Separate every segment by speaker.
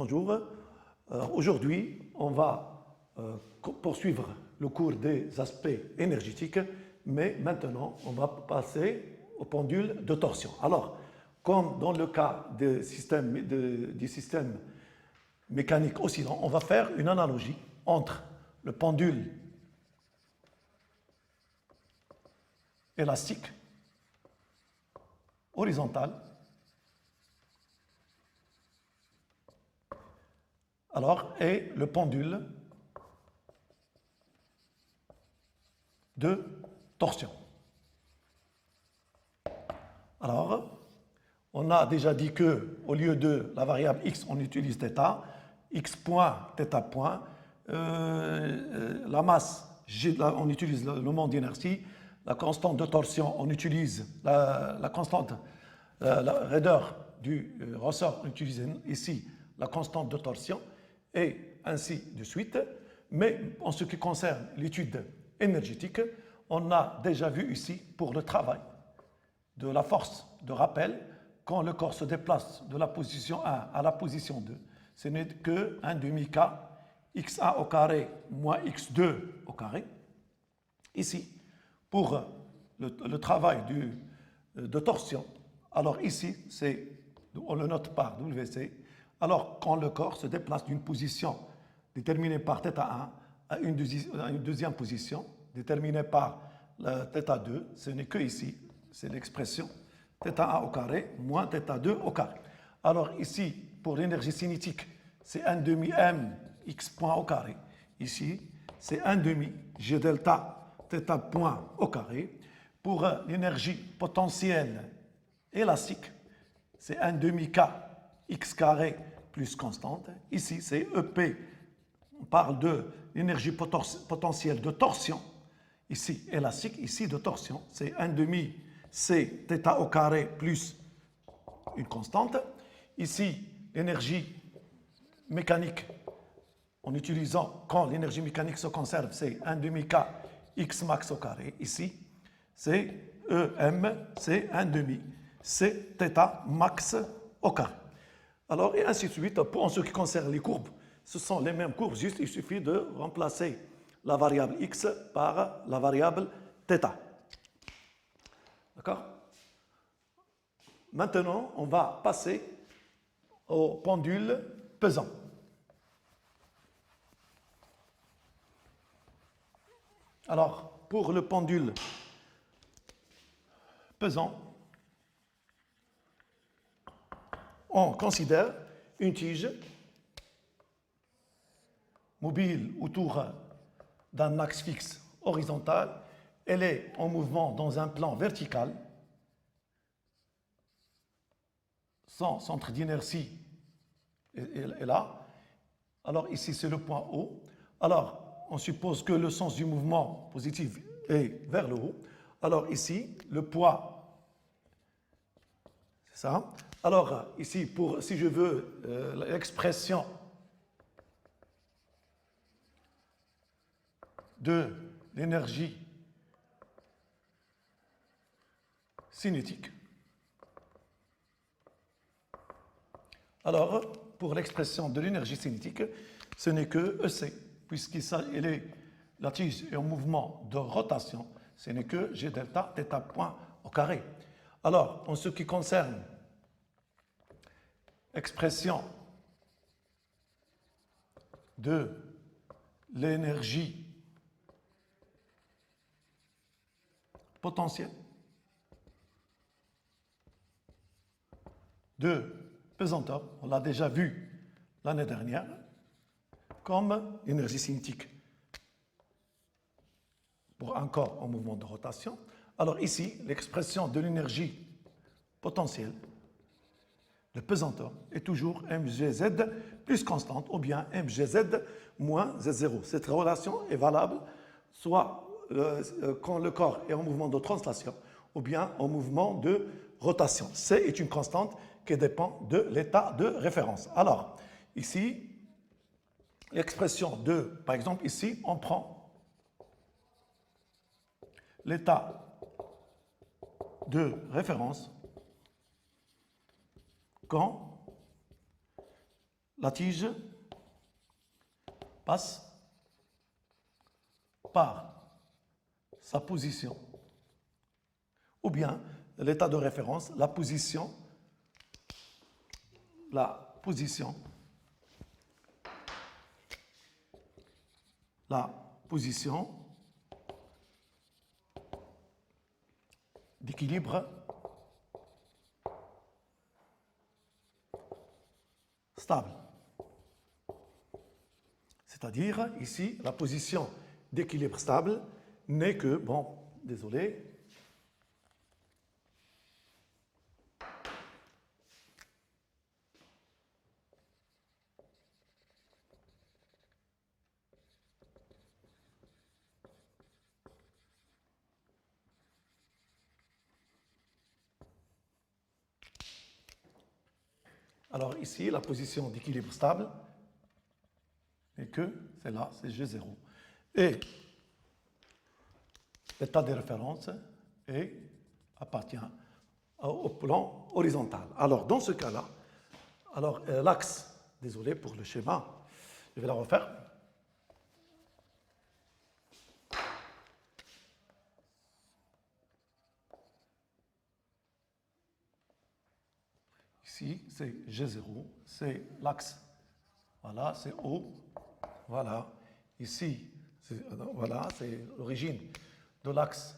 Speaker 1: Bonjour. Aujourd'hui, on va poursuivre le cours des aspects énergétiques, mais maintenant, on va passer au pendule de torsion. Alors, comme dans le cas du système mécanique oscillant, on va faire une analogie entre le pendule élastique horizontal et le pendule de torsion. Alors, on a déjà dit que au lieu de la variable x, on utilise θ, x point, θ point, la masse, on utilise le moment d'inertie, la constante de torsion, on utilise la constante, la raideur du ressort, on utilise ici la constante de torsion, et ainsi de suite. Mais en ce qui concerne l'étude énergétique, on a déjà vu ici pour le travail de la force de rappel, quand le corps se déplace de la position 1 à la position 2, ce n'est que 1 demi-k x1 au carré moins x2 au carré. Ici, pour le travail de torsion, alors ici, on le note par WC, alors quand le corps se déplace d'une position déterminée par θ1 à une deuxième position, déterminée par θ2, ce n'est que ici, c'est l'expression θ1 au carré moins θ2 au carré. Alors ici, pour l'énergie cinétique, c'est 1 demi m x point au carré. Ici, c'est 1 demi g delta θ point au carré. Pour l'énergie potentielle élastique, c'est 1 demi k x carré plus constante. Ici, c'est EP. On parle de l'énergie potentielle de torsion. Ici, élastique. Ici, de torsion. C'est 1 demi c θ au carré plus une constante. Ici, l'énergie mécanique, en utilisant, quand l'énergie mécanique se conserve, c'est 1 demi k x max au carré. Ici, c'est EM, c'est 1 demi c θ max au carré. Alors, et ainsi de suite, en ce qui concerne les courbes, ce sont les mêmes courbes, juste il suffit de remplacer la variable x par la variable θ. D'accord? Maintenant, on va passer au pendule pesant. Alors, pour le pendule pesant, on considère une tige mobile autour d'un axe fixe horizontal. Elle est en mouvement dans un plan vertical. Son centre d'inertie est là. Alors ici, c'est le point O. Alors, on suppose que le sens du mouvement positif est vers le haut. Alors ici, le poids, c'est ça. Alors ici, si je veux l'expression de l'énergie cinétique, alors pour l'expression de l'énergie cinétique, ce n'est que EC, la tige est en mouvement de rotation, ce n'est que G delta θ point au carré. Alors, en ce qui concerne l'expression de l'énergie potentielle de pesanteur, on l'a déjà vu l'année dernière, comme énergie cinétique pour un corps en mouvement de rotation. Alors ici, l'expression de l'énergie potentielle de pesanteur est toujours mgz plus constante ou bien mgz moins z0. Cette relation est valable soit quand le corps est en mouvement de translation ou bien en mouvement de rotation. C est une constante qui dépend de l'état de référence. Alors, ici, l'expression de, par exemple, ici, on prend l'état de référence quand la tige passe par sa position, ou bien l'état de référence, la position d'équilibre stable. C'est-à-dire, ici, la position d'équilibre stable n'est que, bon, désolé, alors ici, la position d'équilibre stable est que, c'est là, c'est G0. Et l'état de référence appartient au plan horizontal. Alors, dans ce cas-là, l'axe, désolé pour le schéma, je vais la refaire. Ici, c'est G0, c'est l'axe. Voilà, c'est O. Voilà. Ici, voilà, c'est l'origine de l'axe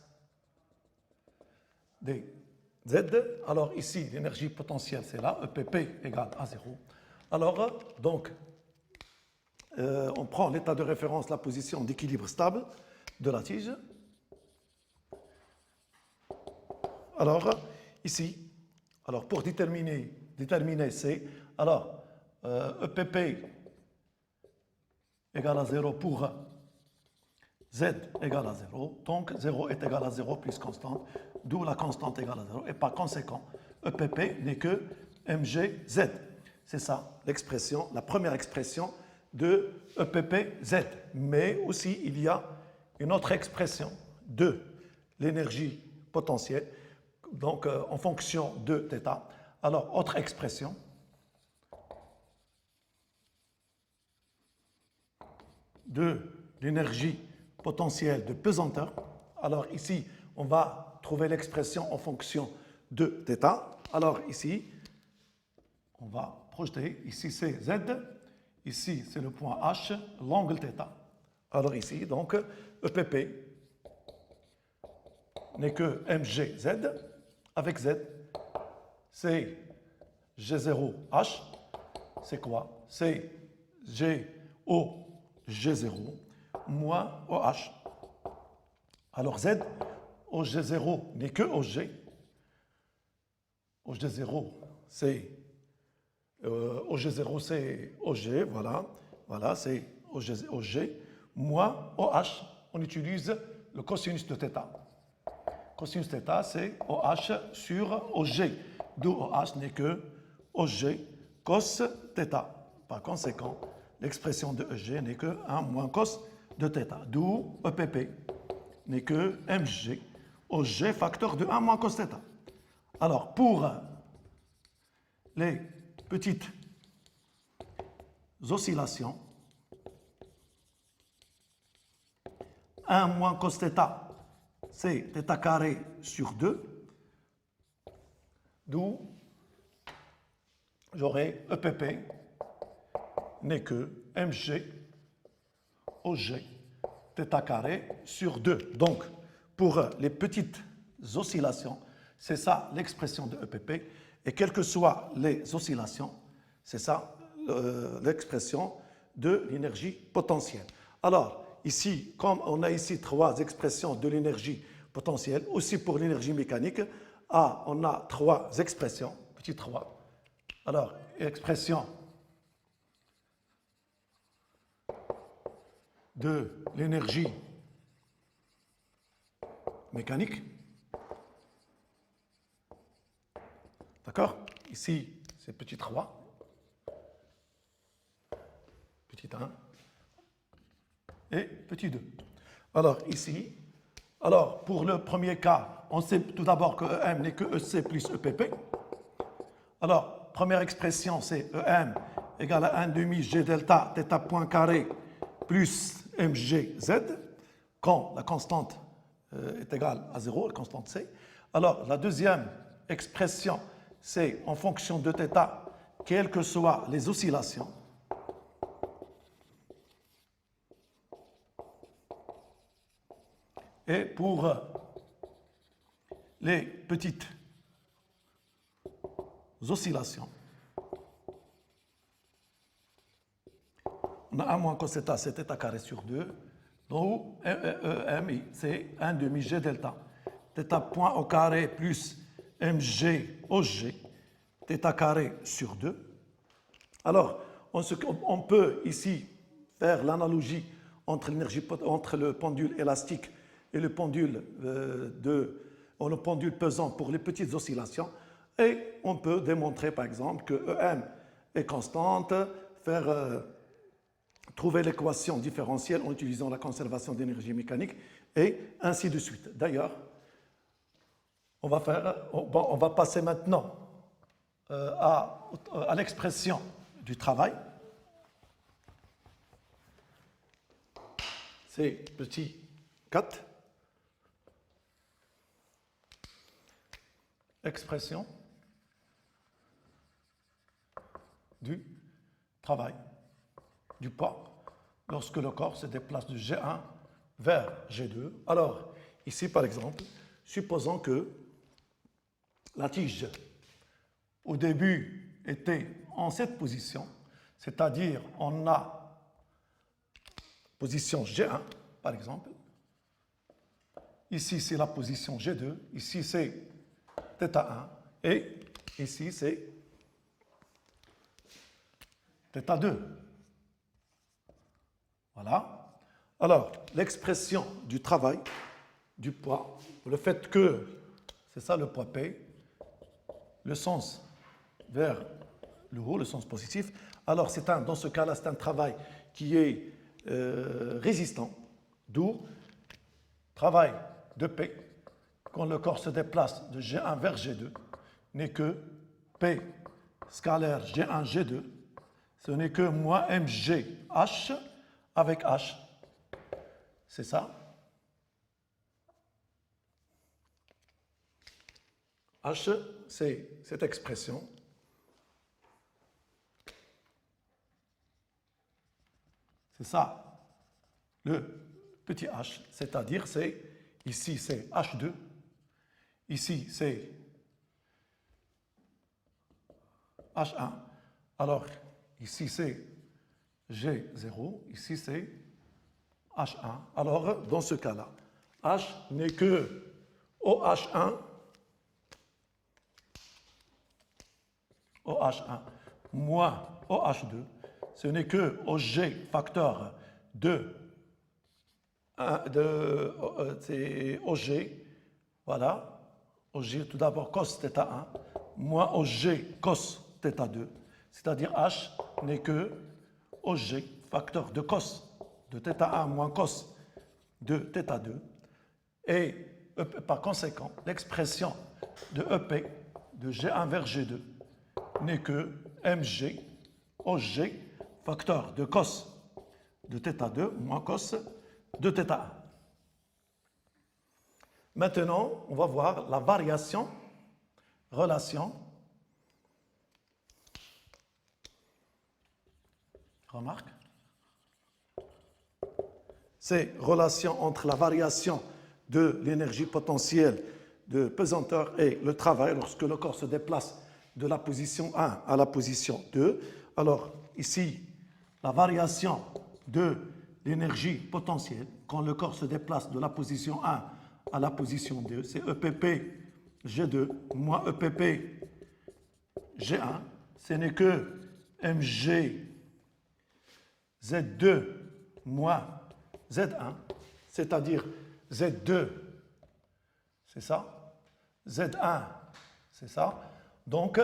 Speaker 1: des Z. Alors ici, l'énergie potentielle, c'est là, EPP égale à 0. Alors, donc, on prend l'état de référence, la position d'équilibre stable de la tige. Alors, ici, alors pour déterminer C, alors, EPP égale à 0 pour Z égale à 0. Donc, 0 est égal à 0 plus constante, d'où la constante égale à 0. Et par conséquent, EPP n'est que mgz. C'est ça l'expression, la première expression de EPPZ. Mais aussi, il y a une autre expression de l'énergie potentielle, donc en fonction de θ. Alors, autre expression de l'énergie potentielle de pesanteur. Alors ici, on va trouver l'expression en fonction de θ. Alors ici, on va projeter. Ici, c'est Z. Ici, c'est le point H, l'angle θ. Alors ici, donc, EPP n'est que mgz avec Z. C'est G0H. C'est quoi? C'est G0 moins OH. Alors Z, OG0 n'est que OG. OG0, c'est OG0, c'est OG, voilà. Voilà, c'est OG, moins OH. On utilise le cosinus de θ. Cosinus θ, c'est OH sur OG. D'où OH n'est que OG cos θ. Par conséquent, l'expression de EG n'est que 1 moins cos de θ. D'où EPP n'est que mg OG facteur de 1 moins cos θ. Alors, pour les petites oscillations, 1 moins cos θ, c'est θ carré sur 2, d'où j'aurai EPP n'est que mg OG θ carré sur 2. Donc, pour les petites oscillations, c'est ça l'expression de EPP. Et quelles que soient les oscillations, c'est ça l'expression de l'énergie potentielle. Alors, ici, comme on a ici 3 expressions de l'énergie potentielle, aussi pour l'énergie mécanique, on a 3 expressions, petit 3. Alors, expression de l'énergie mécanique. D'accord? Ici, c'est petit 3, petit 1 et petit 2. Alors, ici, pour le premier cas, on sait tout d'abord que EM n'est que EC plus EPP. Alors, première expression, c'est EM égale à 1 demi G delta θ point carré plus mgz, quand la constante est égale à 0, la constante C. Alors, la deuxième expression, c'est en fonction de θ, quelles que soient les oscillations. Et pour les petites oscillations, on a 1 moins cos θ, c'est θ carré sur 2, donc M, c'est 1 demi G delta. Θ point au carré plus mg au g, θ carré sur 2. Alors, on peut ici faire l'analogie entre le pendule élastique et le pendule, le pendule pesant pour les petites oscillations. Et on peut démontrer, par exemple, que EM est constante, trouver l'équation différentielle en utilisant la conservation d'énergie mécanique, et ainsi de suite. D'ailleurs, on va passer maintenant à l'expression du travail. C'est petit 4. Expression du travail, du poids, lorsque le corps se déplace de G1 vers G2. Alors, ici, par exemple, supposons que la tige, au début, était en cette position, c'est-à-dire on a position G1, par exemple. Ici, c'est la position G2. Ici, c'est θ1. Et ici, c'est θ2. Voilà. Alors, l'expression du travail, du poids, le fait que, c'est ça le poids P, le sens vers le haut, le sens positif. Alors, dans ce cas-là, c'est un travail qui est résistant, d'où travail de P, quand le corps se déplace de G1 vers G2, n'est que P scalaire G1, G2, ce n'est que moins mgh avec h. C'est ça. H, c'est cette expression. C'est ça, le petit h, c'est-à-dire ici c'est H2, ici c'est H1, alors ici c'est G0, ici c'est H1. Alors dans ce cas-là, H n'est que OH1, OH1 moins OH2, ce n'est que OG facteur de c'est OG, voilà, OG tout d'abord cos θ1 moins OG cos θ2, c'est-à-dire H n'est que OG facteur de cos de θ1 moins cos de θ2, et par conséquent l'expression de EP de G1 vers G2 n'est que mg OG facteur de cos de θ2 moins cos de θ1. Maintenant, on va voir la variation, relation. Remarque. C'est relation entre la variation de l'énergie potentielle de pesanteur et le travail lorsque le corps se déplace de la position 1 à la position 2. Alors, ici, la variation de l'énergie potentielle quand le corps se déplace de la position 1 à la position 2, c'est EPP G2 moins EPP G1. Ce n'est que mg Z2 moins Z1, c'est-à-dire Z2, c'est ça, Z1, c'est ça. Donc,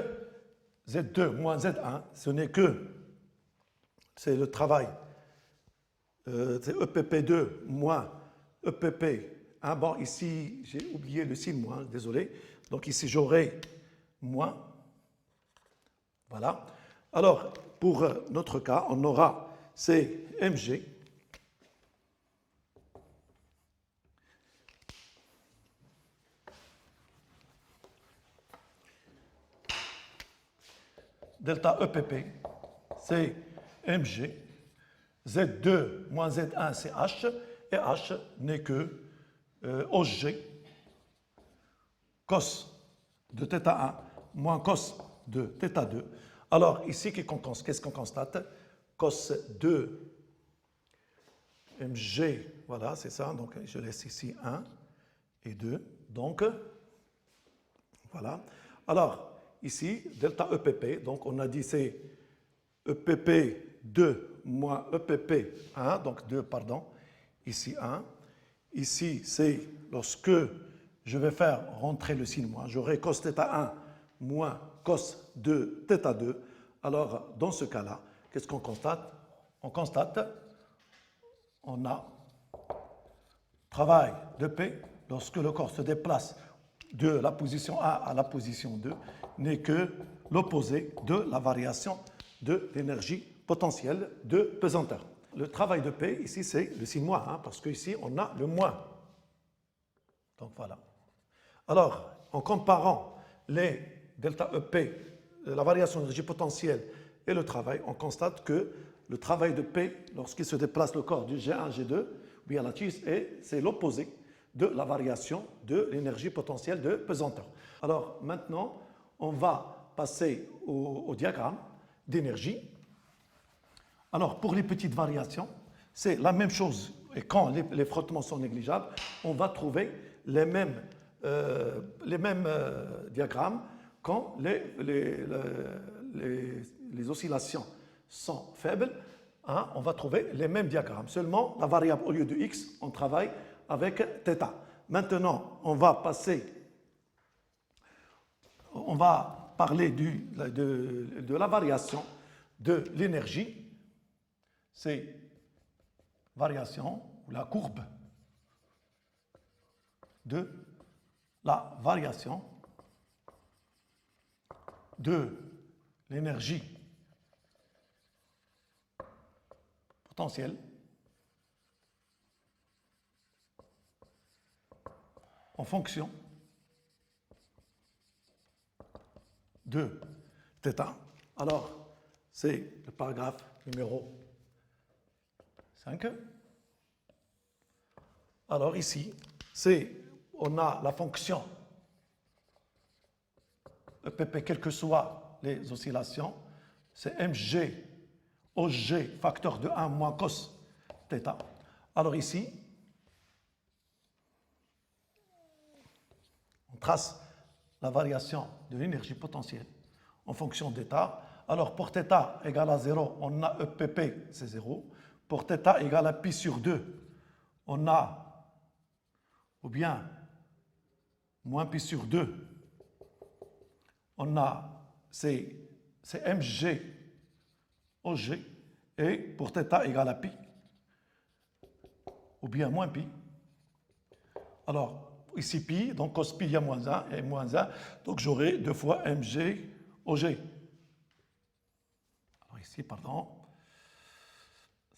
Speaker 1: Z2 moins Z1, ce n'est que, c'est le travail, c'est EPP2 moins EPP1. Bon, ici, j'ai oublié le signe moins, désolé. Donc ici, j'aurai moins. Voilà. Alors, pour notre cas, on aura c'est mg delta EPP, c'est mg, Z2 moins Z1, c'est H, et H n'est que OG, cos de θ1 moins cos de θ2. Alors, ici, qu'est-ce qu'on constate? Cos 2 mg, voilà, c'est ça. Donc, je laisse ici 1 et 2. Donc, voilà. Alors, ici, delta EPP, donc on a dit c'est EPP 2 moins EPP 1, donc 2, pardon, ici 1. Ici, c'est lorsque je vais faire rentrer le signe moins, j'aurai cos θ1 moins cos de θ2. Alors, dans ce cas-là, qu'est-ce qu'on constate? On a travail de P lorsque le corps se déplace de la position 1 à la position 2 n'est que l'opposé de la variation de l'énergie potentielle de pesanteur. Le travail de P, ici, c'est le signe moins, hein, parce qu'ici, on a le moins. Donc, voilà. Alors, en comparant les delta EP, la variation d'énergie potentielle et le travail, on constate que le travail de P, lorsqu'il se déplace le corps du G1, G2, ou bien la tige, c'est l'opposé de la variation de l'énergie potentielle de pesanteur. Alors, maintenant, on va passer au diagramme d'énergie. Alors, pour les petites variations, c'est la même chose. Et quand les frottements sont négligeables, on va trouver les mêmes diagrammes quand les oscillations sont faibles. Hein, on va trouver les mêmes diagrammes. Seulement, la variable, au lieu de x, on travaille avec θ. Maintenant, on va parler de la variation de l'énergie. C'est variation, ou la courbe de la variation de l'énergie potentielle en fonction de θ. Alors, c'est le paragraphe numéro 5. Alors ici, on a la fonction EPP, quelles que soient les oscillations, c'est mg OG facteur de 1 moins cos θ. Alors ici, on trace la variation de l'énergie potentielle en fonction d'état. Alors pour θ égale à 0, on a EPP, c'est 0. Pour θ égale à pi sur 2, on a, ou bien moins pi sur 2, on a, c'est mg OG, et pour θ égale à pi, ou bien moins pi. Alors, ici pi, donc cos pi, il y a moins 1 et moins 1, donc j'aurai 2 fois mg OG. Alors ici, pardon,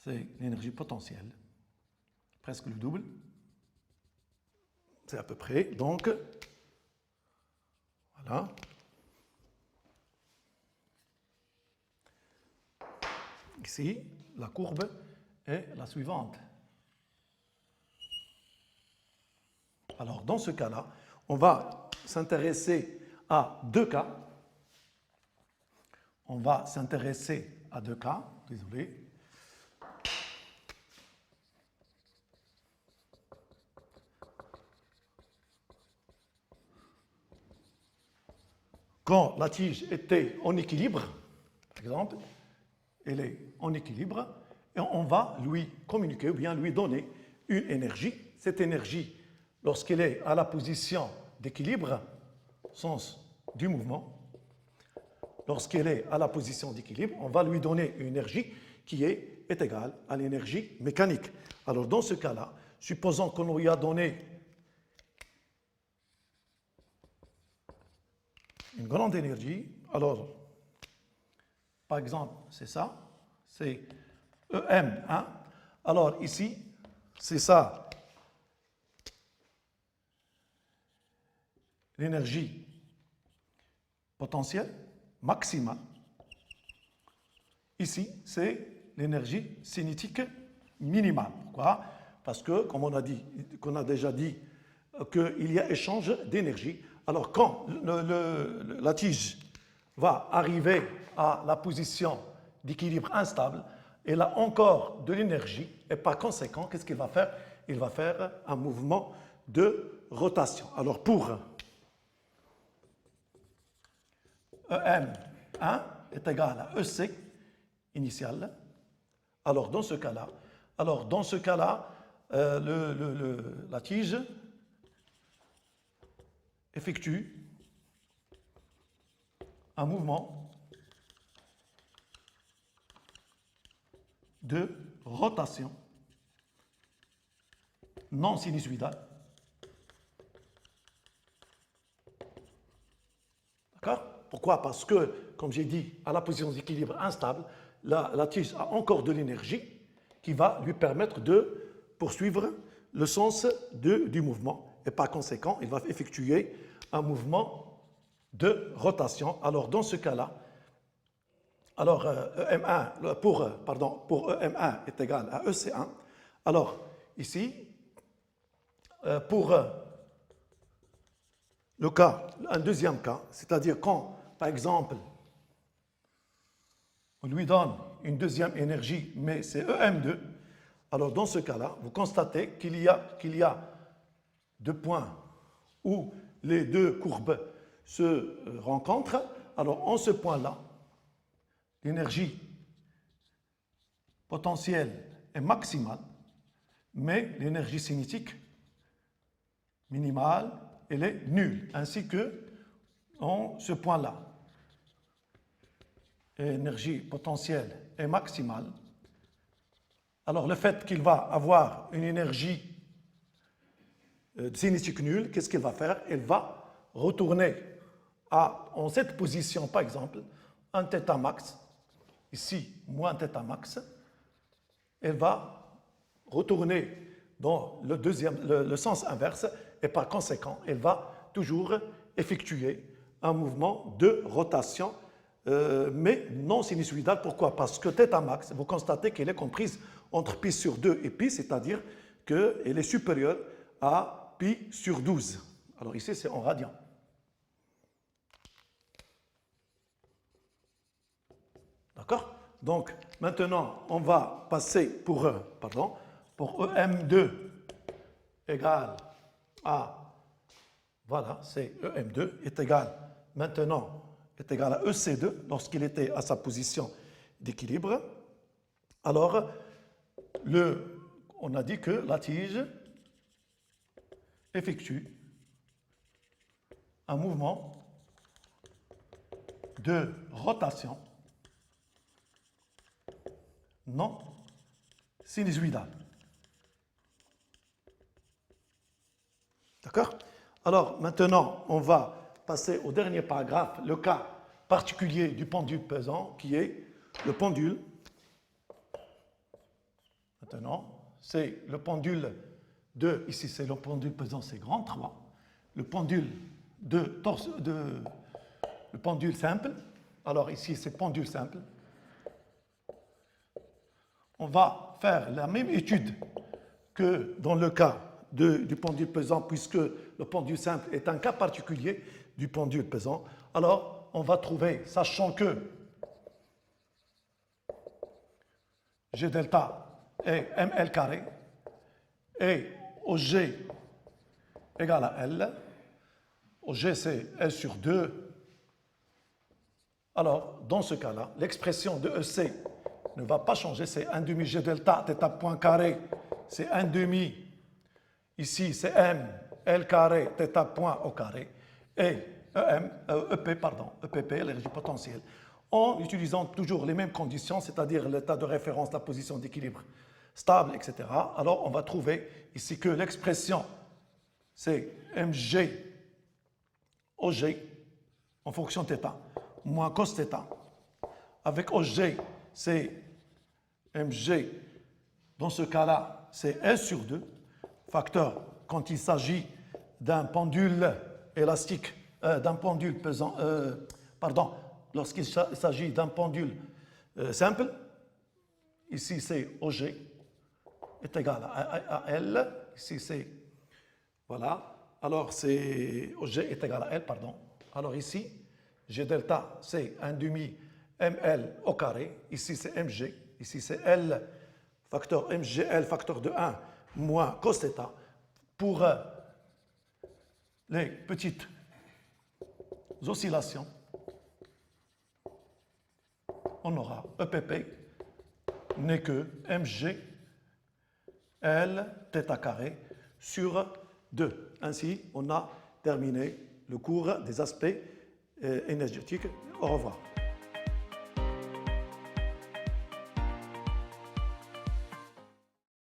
Speaker 1: c'est l'énergie potentielle, presque le double. C'est à peu près, donc, voilà. Ici, la courbe est la suivante. Alors, dans ce cas-là, on va s'intéresser à deux cas. On va s'intéresser à deux cas, désolé. Quand la tige était en équilibre, par exemple, elle est en équilibre, et on va lui communiquer ou bien lui donner une énergie. Cette énergie, lorsqu'elle est à la position d'équilibre, sens du mouvement, lorsqu'elle est à la position d'équilibre, on va lui donner une énergie qui est égale à l'énergie mécanique. Alors dans ce cas-là, supposons qu'on lui a donné une grande énergie, alors par exemple, c'est ça, c'est EM1. Alors ici, c'est ça, l'énergie potentielle maximale. Ici, c'est l'énergie cinétique minimale. Pourquoi? Parce que, comme on a dit, qu'on a déjà dit, qu'il y a échange d'énergie. Alors, quand la tige va arriver à la position d'équilibre instable, elle a encore de l'énergie et par conséquent, qu'est-ce qu'il va faire? Il va faire un mouvement de rotation. Alors, pour EM1 est égal à EC initial. Alors, dans ce cas-là, la tige effectue un mouvement de rotation non sinusoïdale. D'accord? Pourquoi? Parce que, comme j'ai dit, à la position d'équilibre instable, la tige a encore de l'énergie qui va lui permettre de poursuivre le sens du mouvement. Et par conséquent, il va effectuer un mouvement de rotation. Alors, dans ce cas-là, alors pour EM1 est égal à EC1. Alors, ici, pour le cas, un deuxième cas, c'est-à-dire quand, par exemple, on lui donne une deuxième énergie, mais c'est EM2, alors dans ce cas-là, vous constatez qu'il y a deux points où les deux courbes se rencontrent. Alors, en ce point-là, l'énergie potentielle est maximale, mais l'énergie cinétique minimale, elle est nulle, ainsi que en ce point-là. L'énergie potentielle est maximale. Alors, le fait qu'il va avoir une énergie cinétique nulle, qu'est-ce qu'il va faire? Elle va retourner en cette position, par exemple, un θ max, ici, moins θ max, elle va retourner dans le sens inverse et par conséquent, elle va toujours effectuer un mouvement de rotation, mais non sinusoïdal. Pourquoi? Parce que θ max, vous constatez qu'elle est comprise entre pi sur 2 et pi, c'est-à-dire qu'elle est supérieure à pi sur 12. Alors ici, c'est en radian. D'accord? Donc, maintenant, on va passer pour EM2 égale à, voilà, c'est EM2 est égal, maintenant, est égal à EC2 lorsqu'il était à sa position d'équilibre. Alors, on a dit que la tige effectue un mouvement de rotation non sinusoïdal. D'accord? Alors, maintenant, on va passer au dernier paragraphe, le cas particulier du pendule pesant, qui est le pendule. Maintenant, c'est le pendule ici c'est le pendule pesant, c'est grand 3. Le pendule le pendule simple. Alors ici, c'est pendule simple. On va faire la même étude que dans le cas du pendule pesant, puisque le pendule simple est un cas particulier du pendule pesant. Alors, on va trouver, sachant que G delta est ml carré et OG égale à L. OG, c'est L sur 2. Alors, dans ce cas-là, l'expression de EC ne va pas changer, c'est 1 demi G delta θ point carré, c'est 1 demi, ici c'est M, L carré, θ point au carré, et EPP, l'énergie potentielle, en utilisant toujours les mêmes conditions, c'est-à-dire l'état de référence, la position d'équilibre stable, etc. Alors on va trouver ici que l'expression c'est mg OG en fonction θ moins cos θ avec OG, c'est mg. Dans ce cas-là, c'est L sur 2. Facteur quand il s'agit d'un pendule élastique, d'un pendule pesant, pardon, lorsqu'il s'agit d'un pendule simple, ici c'est OG est égal à L, ici c'est, voilà, alors c'est OG est égal à L, pardon. Alors ici, G delta, c'est 1 demi ml au carré, ici c'est mg, ici c'est L, facteur mgl, facteur de 1, moins cos θ. Pour les petites oscillations, on aura EPP n'est que mg L θ carré sur 2. Ainsi, on a terminé le cours des aspects énergétiques. Au revoir.